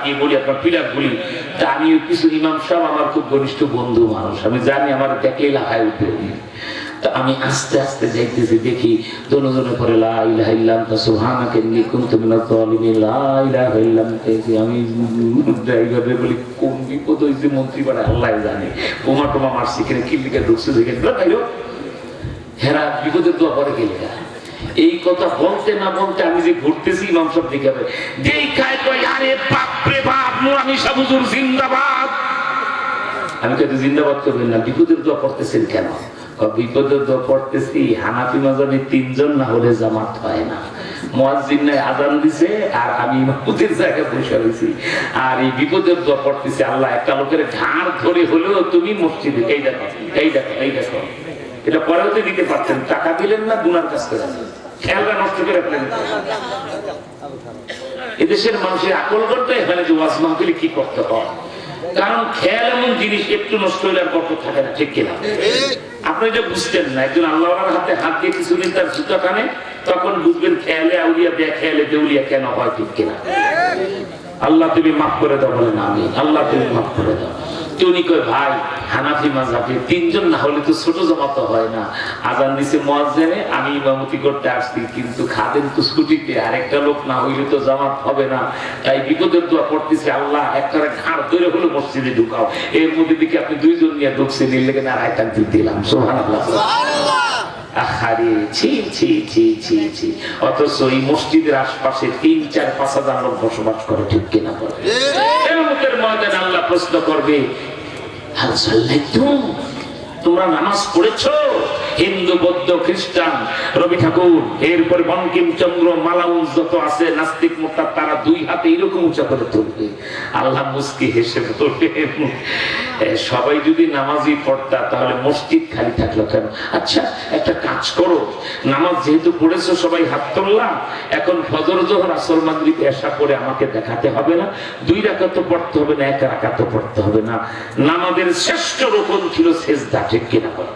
দাঁড়িয়ে বলি, আপনার পিলার বলি। তা আমি কিছু ইমাম সাহেব আমার খুব ঘনিষ্ঠ বন্ধু মানুষ, আমি জানি আমার দেখলেই লাফায় উঠে। তা আমি আস্তে আস্তে যাইতেছি, দেখি দোনো পরে লা ইলাহা ইল্লা আনতা সুবহানাকা ইন্নী কুনতু মিনাজ জালিমিন, লা ইলাহা ইল্লা আনতা। আমি ড্রাইভারে বলি কোন বিপদ হয়েছে মন্ত্রী পাড়ায় আল্লাহ জানে, বোমা টোমা মারছি কিনা, কিল্লিকা ঢুকছে দেখে হেরা বিপদের দোয়া পরে গেলে। এই কথা বলতে না বলতে আমি যে ঘুরতেছি ইমাম সাহেব দেখে দেখায় কই আরে বাপ রে বাপ নুরানি শাহ হুজুর জিন্দাবাদ। আমি কইতে জিন্দাবাদ করবেন না, বিপদের দোয়া পড়তেছেন কেন? বিপদের দোয়া পড়তেছি হানাফি মাযহাবে 3 জন না হলে জামাত হয় না। মুয়াজ্জিন নাই আযান দিছে আর আমি ইমামতির জায়গায় বসে আছি, আর এই বিপদের দোয়া পড়তেছি আল্লাহ একটা লোকের ঘাড় ধরে হলেও তুমি মসজিদে এই দেখো এই দেখো এই দেখো। এটা পরেও তো দিতে পারতেন, টাকা দিলেন না, গুনার কাজ করেন, খেয়ালটা নষ্ট করে ফেলেন। এদেশের মানুষের আকল করতে এখানে যে ওয়াজ মাহফিলে কি করতে হয়, কারণ খেয়াল এমন জিনিস একটু নষ্ট হইলে আর বরকত থাকে না, ঠিক কিনা? আপনি যে বুঝতেন না, একজন আল্লাহর হাতে হাত দিয়ে কিছুদিন তার জুতা টানে, তখন বুঝবেন খেয়ালে আউলিয়া খেয়ালে দেউলিয়া কেন হয়, ঠিক কিনা? আল্লাহ তুমি মাফ করে দাও বলেন আমি, আল্লাহ তুমি মাফ করে দাও। উনি কয় ভাই হানাফি মাযহাবে 3 জন না হলে তো ছোট জামাত হয় না, আযান দিছে মুয়াজ্জিনে, আমি ইমামতি করতে আসছি, কিন্তু খাদেম তো স্কুটিতে, আরেকটা লোক না হইলে তো জামাত হবে না। তাই বিপদের দোয়া করতেছি আল্লাহ একটা ঘাড় ধরে হলো মসজিদে ঢুকাও। এর মধ্যে দিকে আপনি 2 জন নিয়ে ঢুকছেন, এর লেগে আর আয়তান দিলাম। সুবহানাল্লাহ সুবহানাল্লাহ। আহারে ছি ছি ছি ছি ছি। অথচ এই মসজিদের আশপাশে 3-4-5 হাজার লোক বসবাস করে, ঠিক কিনা বলে? কিয়ামতের ময়দানে আল্লাহ প্রশ্ন করবে হাল সাল্লাইতুম, তোমরা নামাজ পড়েছো? হিন্দু বৌদ্ধ খ্রিস্টান রবি ঠাকুর এরপরে বঙ্কিমচন্দ্র মালাউল যত আছে নাস্তিক মুরতাদ, তারা 2 হাতে এরকম উঁচা করে তুলবে। আল্লাহ মুস্কি হেসে বলবে সবাই যদি নামাজই পড়তা তাহলে মসজিদ খালি থাকলো কেন? আচ্ছা একটা কাজ করো, নামাজ যেহেতু পড়েছো সবাই হাত তুললাম, এখন ফজর জোহর আসর মাগরিব এশা পড়ে আমাকে দেখাতে হবে না, 2 রাকাত পড়তে হবে না, 1 রাকাত পড়তে হবে না। নামাজের শ্রেষ্ঠ রকম ছিল সেজদা, ঠিক কিনা বলো?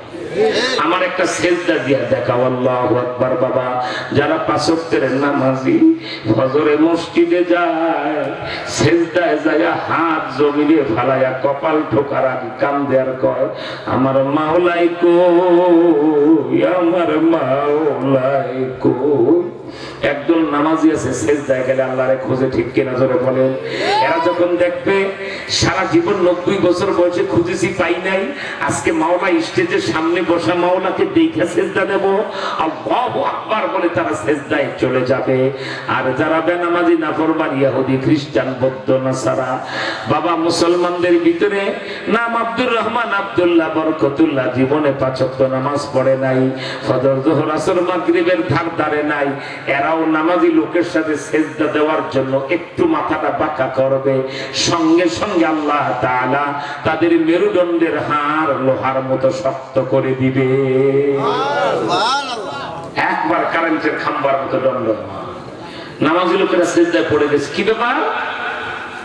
আমার একটা সেজদা দিয়া দেখাও। আল্লাহু আকবার। বাবা যারা 5 ওয়াক্তের নামাজি ফজরে মসজিদে যায়, সেজদায় যায় হাত জমিনে ফালায়া কপাল ঠোকার আগে কান্দে আর কয় আমার মাওলাই কই, আমার মাওলাই কই। একদল নামাজি আছে সেজদায় গেলে আল্লাহরে খোঁজে, ঠিক কিনা জোরে বলেন? এরা যখন দেখবে সারা জীবন 90 বছর বয়সে খুঁজেছি পাই নাই, আজকে মাওলা স্টেজের সামনে বসা মাওলাকে দেখে সেজদা দেব, আল্লাহু আকবার বলে তারা সেজদায় চলে যাবে। আর যারা বেনামাজি নাফরমান ইহুদি খ্রিস্টান বৌদ্ধ নাসারা, বাবা মুসলমানদের ভিতরে নাম আব্দুর রহমান আব্দুল্লাহ বরকতুল্লাহ, জীবনে 5 ওয়াক্ত নামাজ পড়ে নাই, ফজর যোহর আসর মাগরিবের ধার ধারে নাই, এরাও নামাজি লোকের সাথে সেজদা দেওয়ার জন্য একটু মাথাটা বাঁকা করবে, সঙ্গে সঙ্গে আল্লাহ তাআলা তাদের মেরুদণ্ডের হাড় লোহার মতো শক্ত করে দিবে। একবার কারেন্টের খাম্বার মতো দণ্ড। নামাজি লোকেরা সেজদায় পড়ে গেছে, কি ব্যাপার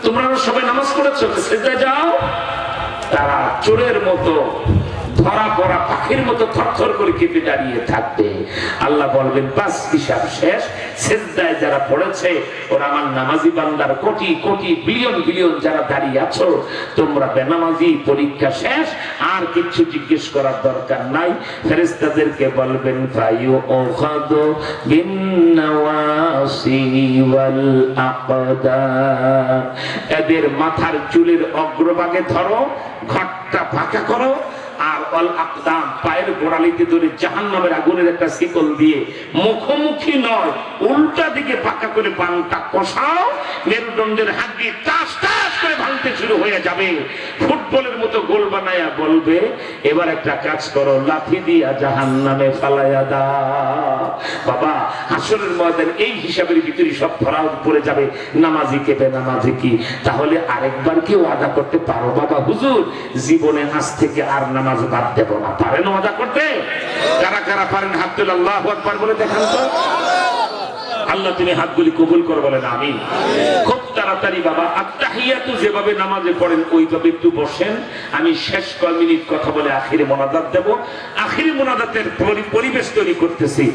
তোমরা সবাই নামাজ পড়েছো, সেজদায় যাও। তারা চোরের মতো ধরা পড়া পাখির মতো থরথর করে কেঁপে দাঁড়িয়ে থাকবে। আল্লাহ বলবেন বাস হিসাব শেষ। সেজদায় যারা পড়েছে ওরা আমার নামাজি বান্দার কোটি কোটি বিলিয়ন বিলিয়ন যারা দাঁড়িয়ে আছো, তোমরা বেনামাজি, পরীক্ষা শেষ, আর কিছু জিজ্ঞেস করার দরকার নাই। ফেরেশতাদেরকে বলবেন ফায়ু ওখাদু বিন নাওয়াসি ওয়াল আকদাম, এদের মাথার চুলের অগ্রভাগে ধরো, ঘাটটা ফাঁকা করো, আর অল আকদাম পায়ের গোড়ালিতে ধরে জাহান্নামের আগুনের একটা শিকল দিয়ে মুখোমুখি নয় উল্টা দিকে পাকা করে বানটা কষাও, মেরুদণ্ডের হাড্ডি টাস টাস করে ভাঙতে শুরু হয়ে যাবে। ফুটবলের মতো গোল বানায়া বলবে এবার একটা কাজ করো, লাঠি দিয়া জাহান্নামে ফালাইয়া দাও। বাবা হাসরের ময়দানে এই হিসাবের ভিতরে সব ধরা পড়ে যাবে, নামাজি কে বেনামাজি কি। তাহলে আরেকবার কি ওয়াদা করতে পারো বাবা হুজুর জীবনে আজ থেকে আর নামাজ বাদ দেব না? পারেন ওয়াদা করতে? কারা কারা পারেন হাত তুলে আল্লাহু আকবার বলে দেখান তো। আল্লাহ তুমি হাতগুলি কবুল করে বলেন আমিন। খুব তাড়াতাড়ি বাবা আত্তাহিয়াতু যেভাবে নামাজে পড়েন ওইভাবে একটু বসেন, আমি শেষ কয়েক মিনিট কথা বলে আখিরে মোনাজাত দেব। আখিরি মুনাজাতের পরিবেশ তৈরি করতেছি।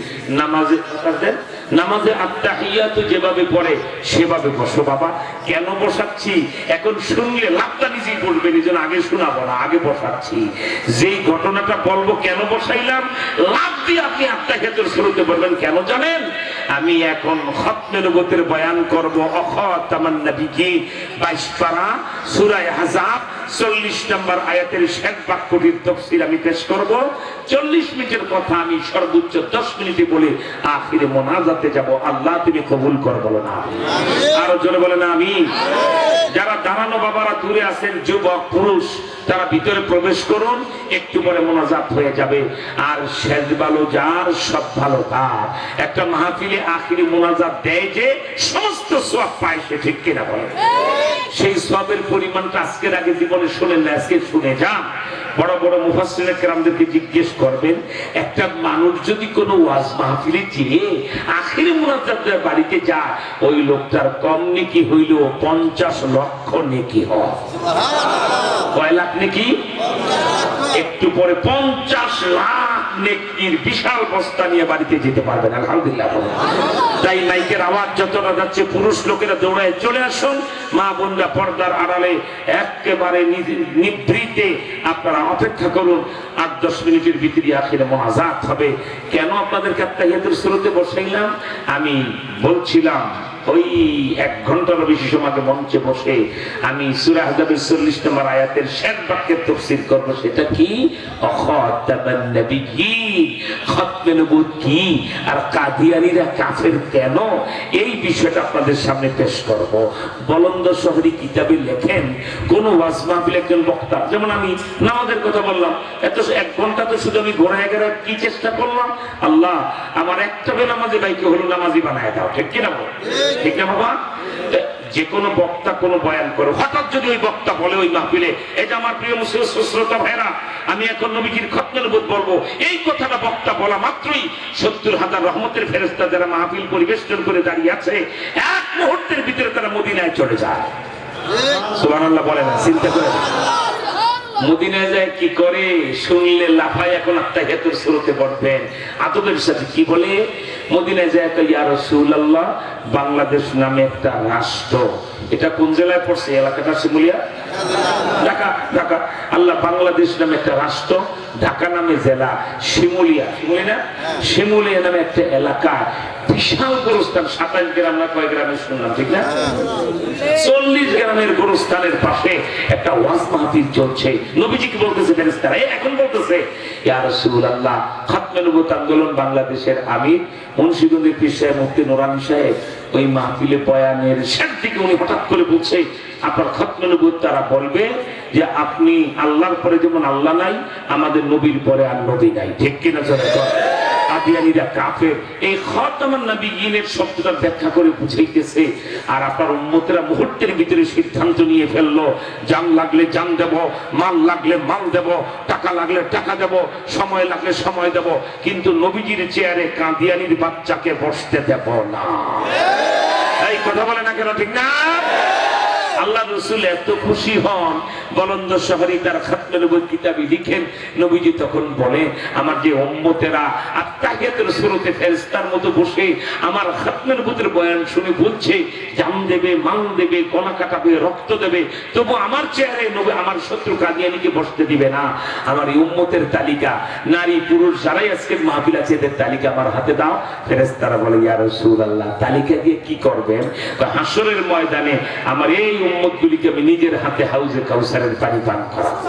নামাজে আত্তাহিয়াতু যেভাবে পড়ে সেভাবে বসো বাবা। কেন বসাচ্ছি এখন শুনলে লাভটা নিজেই বলবে, নিজের আগে শোনাবো না, আগে বসাচ্ছি। যেই ঘটনাটা বলবো কেন বসাইলাম, লাভ দিয়ে আপনি আত্তাহিয়াতুর শুরুতে বলবেন কেন জানেন? আমি এখন খতমে নবুয়তের বয়ান করব। অখাতামান নবিয়্যি 22 পারা সূরা আহজাব 40 নম্বর আয়াতের শেষ বাক্যটির তাফসীর আমি পেশ করব। 40 মিনিটের কথা আমি সর্বোচ্চ 10 মিনিটে বলে আখিরে মোনাজাতে যাব। আল্লাহ তুমি কবুল কর, বলো না আমিন। আরো জোরে বলেন আমিন। যারা দাঁড়ানো বাবারা দূরে আছেন, যুবক পুরুষ, তারা ভিতরে প্রবেশ করুন, একটু পরে মোনাজাত হয়ে যাবে। আর শেষ ভালো যার সব ভালো তার। একটা মাহফিলে আখিরি মোনাজাত দেয় যে সমস্ত সওয়াব পায় সে, ঠিক কিনা বলেন? সেই সওয়াবের পরিমাণটা আজকের আগে জীবনে শুনেন না, আজকে শুনে যান। বড় বড় মুফাসসিরিনে কেরামদেরকে জিজ্ঞেস করবেন, একটা মানুষ যদি কোনো ওয়াজ মাহফিলে গিয়ে আখিরি মুনাজাতের বাড়িতে যায়, ওই লোকটার কম নেকি হইল 50 লক্ষ নেকি হয়। কয় লাখ নেকি? একটু পরে 50 লাখ নেকির বিশাল বস্তা নিয়ে বাড়িতে যেতে পারবেন। আলহামদুলিল্লাহ। তাই মাইকের আওয়াজ যতটা যাচ্ছে, পুরুষ লোকেরা দৌড়ায় চলে আসুন। মা বোনরা পর্দার আড়ালে একেবারে নিভৃতে আপনারা অপেক্ষা করুন। 8-10 মিনিটের ভিতরে আখিরে মোনাজাত হবে। কেন আপনাদেরকে আত্তাহিয়াতুর শুরুতে বসাইলাম? আমি বলছিলাম ওই 1 ঘন্টারও বেশি সময় মঞ্চে বসে আমি সূরা আহজাবের 40 নম্বর আয়াতের শেষ বাক্যের তাফসীর করব। সেটা কি? খাতামান নবিয়্যিন, খতমে নবুয়ত কি আর কাদিয়ানীরা কাফের কেন, এই বিষয়টা আপনাদের সামনে পেশ করব। বলন্দ শহরী কিতাবে লেখেন, কোন ওয়াজ মাহফিলে একজন বক্তা, যেমন আমি নামাজের কথা বললাম, এত 1 ঘন্টা তো শুধু আমি ঘোরায় ঘোরায় কি চেষ্টা করলাম, আল্লাহ আমার একটা বেনামাজি ভাইকে হলো নামাজি বানায় দাও, ঠিক কিনা বল? ঠিক না বাবা? যে কোনো বক্তা কোনো বয়ান করে, হঠাৎ যদি ওই বক্তা বলে ওই মাহফিলে, এটা আমার প্রিয় মুসলিম শ্রোতা ভাইরা, আমি এখন নবীজির খতমে নবুয়ত বলবো, এই কথাটা বক্তা বলা মাত্রই 70,000 রহমতের ফেরেশতা যারা মাহফিল পরিবেষ্টন করে দাঁড়িয়ে আছে, 1 মুহূর্তের ভিতরে তারা মদিনায় চলে যায়। সুবহানাল্লাহ বলে না? চিন্তা করে মদিনায় যায় কি করে শুনলে লাফায় এখন আত্তাহিয়াতুর শুরুতে পড়বেন। আদবের সাথে কি বলে? মদিনায় যায় ইয়া রাসূলুল্লাহ, বাংলাদেশ নামে একটা রাষ্ট্র, এটা কোন জেলায় পড়ছে? এলাকাটা শিমুলিয়া, ঢাকা। ঢাকা আল্লাহ, বাংলাদেশ নামে একটা রাষ্ট্র, ঢাকা নামে জেলা, শিমুলিয়া, শিমুলিয়া শিমুলিয়া নামে একটা এলাকা, বিশাল গোরস্থান, 27 গ্রাম না কয় গ্রামে শুনলাম, ঠিক না? 40 গ্রামের গোরস্থানের পাশে একটা ওয়াজ মাহফিল চলছে। নবীজি কি বলতেছে? ফেরেশতারা এখন বলতেছে, ইয়া রাসূলুল্লাহ, খতমে নবুয়ত আন্দোলন বাংলাদেশের আমির মুন্সিগঞ্জের পীর সাহেব মুফতি নুরানী সাহেব ওই মাহফিলে বয়ানের শেষ দিকে উনি হঠাৎ করে বলছে, আপনার খতমে নবুয়ত তারা বলবে যে আপনি আল্লাহর পরে যেমন আল্লাহ নাই, আমাদের নবীর পরে আর নবী নাই, ঠিক কিনা? কাদিয়ানীরা কাফের। এই খাতামান নবিয়্যিনের শব্দটা ব্যাখ্যা করে বুঝাইতেছে। আর আপনার উম্মতেরা মুহূর্তের ভিতরে সিদ্ধান্ত নিয়ে ফেললো, জান লাগলে জান দেব, মাল লাগলে মাল দেব, টাকা লাগলে টাকা দেব, সময় লাগলে সময় দেব, কিন্তু নবীজির চেয়ারে কাদিয়ানীর বাচ্চাকে বসতে দেব না। এই কথা বলে না কেন? ঠিক না? আল্লাহ রাসূল এত খুশি হন, বলন্দ শহরী তার খতমে নবুয়ত কিতাবে লিখেন, নবীজি তখন বলে, আমার যে উম্মতেরা আত্তাহিয়াতুর শুরুতে ফেরেশতার মতো বসে আমার খতমে নবুয়তের বয়ান শুনে বলছে জান দেবে, মাল দেবে, গলা কাটাবে, রক্ত দেবে, তবু আমার চেহারায় নবী আমার শত্রু কাদিয়ানীকে বসতে দিবে না। আমার এই উম্মতের তালিকা, নারী পুরুষ যারাই আজকে মাহফিল আছে, এদের তালিকা আমার হাতে দাও। ফেরেশতারা বলে, ইয়া রাসূলুল্লাহ, তালিকা দিয়ে কি করবেন? হাসরের ময়দানে আমার এই উম্মতগুলিকে আমি নিজের হাতে হাউজে কাউসারের পানি পান করাবো।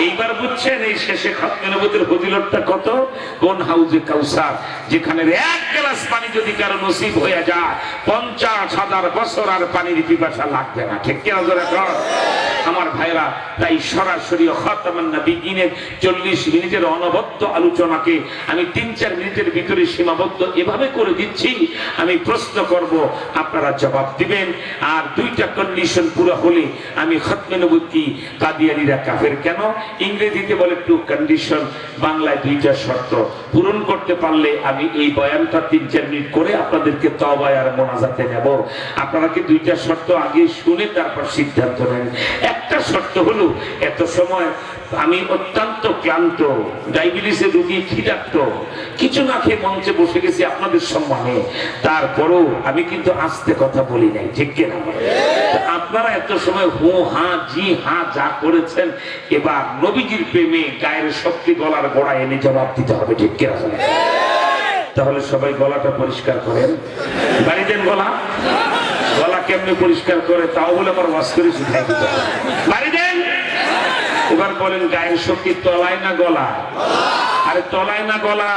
এইবার বুঝছেন এই শেষে খতমে নবুয়তের ফজিলতটা কত? কোন হাউজে কাউসার, যেখানে 1 গ্লাস পানি যদি কারো নসিব হয়ে যায় 50,000 বছর আর পানির পিপাসা লাগবে না, ঠিক কিনা? আমার ভাইরা, তাই সরাসরি খাতামান নবিয়্যিনের 40 মিনিটের অনবদ্য আলোচনাকে আমি 3-4 মিনিটের ভিতরে সীমাবদ্ধ এভাবে করে দিচ্ছি। আমি প্রশ্ন করব, আপনারা জবাব দিবেন। আর 2টা কন্ডিশন পুরো হলে আমি খতমে নবুয়ত কি কাদিয়ানীরা কাফের কেন, ইংরেজিতে বলে 2 কন্ডিশন, বাংলায় 2টা শর্ত পূরণ করতে পারলে আমি এই বয়ানটা 3-4 মিনিট করে আপনাদেরকে তওবা আর মোনাজাতে নেব। আপনারা কি 2টা শর্ত আগে শুনে তারপর সিদ্ধান্ত নেন? একটা শর্ত হলো, এত সময় আমি অত্যন্ত ক্লান্ত, ডায়াবেটিসের রোগী, ক্ষিধার্ত, কিছু না খেয়ে মঞ্চে বসে গেছি আপনাদের সম্মানে, তারপরেও আমি কিন্তু আস্তে কথা বলি নাই, ঠিক কিনা? আপনারা এত সময় হু হা জি হা যা করেছেন, এবার নবীজির প্রেমে গায়ের শক্তি গলার গোড়া এনে জবাব দিতে হবে, ঠিক কিনা? তাহলে সবাই গলাটা পরিষ্কার করেন। বাড়ি দেন গলা। গলা কেমনি পরিষ্কার করে তাও বলে আমার ওয়াজ করে শিখাই দিতে হবে। বাড়ি দেন। এবার বলেন গায়ের শক্তি তলায় না গলা? আরে তলায় না গলা?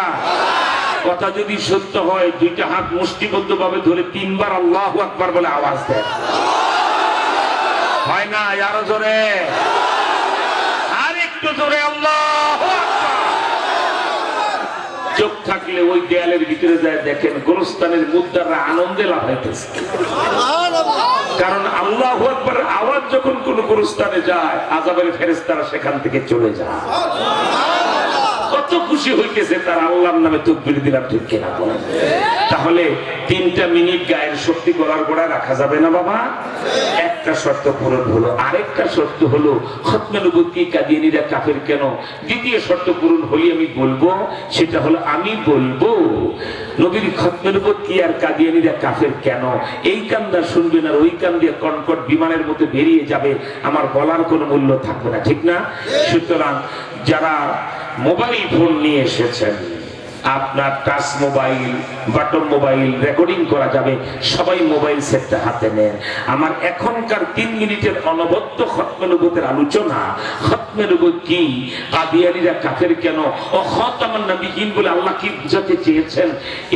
কথা যদি সত্য হয় দুইটা হাত মুষ্টিবদ্ধ ভাবে ধরে 3 বার আল্লাহু আকবার বলে আওয়াজ দেন। হয় না? আরো জোরে, আর একটু জোরে আল্লাহু আকবার। চোখ থাকলে ওই দেয়ালের ভিতরে যায় দেখেন গোরস্থানের মুদ্দাররা আনন্দে লাফাইতেছে, কারণ আল্লাহু আকবার আওয়াজ যখন কোন গোরস্থানে যায় আযাবের ফেরেশতারা সেখান থেকে চলে যায়। কত খুশি হইতেছে তার আল্লাহর নামে তাকবীর দিলাম, ঠিক কিনা বলেন? তাহলে 3টা মিনিট গায়ের শক্তি গলার গোড়ায় রাখা যাবে না বাবা? একটা শর্ত পূরণ হলো। আরেকটা শর্ত হলো খতমে নবুয়ত কি কাদিয়ানীরা কাফের কেন? দ্বিতীয় শর্ত পূরণ হলে আমি বলবো, সেটা হলো আমি বলবো নবীর খতমে নবুয়ত কি আর কাদিয়ানীরা কাফের কেন। এই কান্দা শুনবেন আর ওই কান দিয়ে কনকট বিমানের মতো বেরিয়ে যাবে, আমার বলার কোনো মূল্য থাকবে না, ঠিক না? সুতরাং যারা মোবাইল ফোন নিয়ে এসেছেন, আপনার touch mobile, button mobile, recording করা যাবে, সবাই মোবাইল সেটটা হাতে নেন। আমার এখনকার 3 মিনিটের অনবদ্য খতমে নবুয়তের আলোচনা, খতমে নবুয়ত কি, কাদিয়ানীরা কাফের কেন, ও খাতামুন নবিয়্যিন বলে আল্লাহ কি বুঝাতে চেয়েছেন,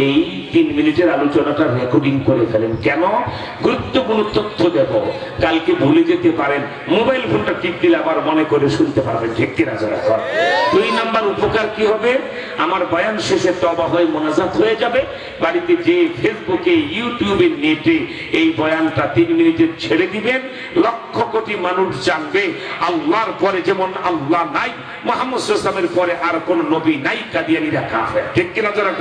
এই 3 মিনিটের আলোচনাটা রেকর্ডিং করে ফেলেন। কেন? গুরুত্বপূর্ণ তথ্য দেব, কালকে ভুলে যেতে পারেন, মোবাইল ফোনটা টিপ দিলে আবার মনে করে শুনতে পারবেন, ঠিক কিনা? যারা 2 নাম্বার উপকার কি হবে, আমার বয়ান শেষে তওবা হয়ে মোনাজাত হয়ে যাবে, বাড়িতে যে ফেসবুকে, ইউটিউবে, নেটে এই বয়ানটা 3 মিনিটে ছেড়ে দিবেন, লক্ষ কোটি মানুষ জানবে আল্লাহর পরে যেমন আল্লাহ নাই, মুহাম্মদ সাল্লাল্লাহু আলাইহি ওয়াসাল্লামের পরে আর কোন নবী নাই, কাদিয়ানীরা কাফের, ঠিক কিনা? যারা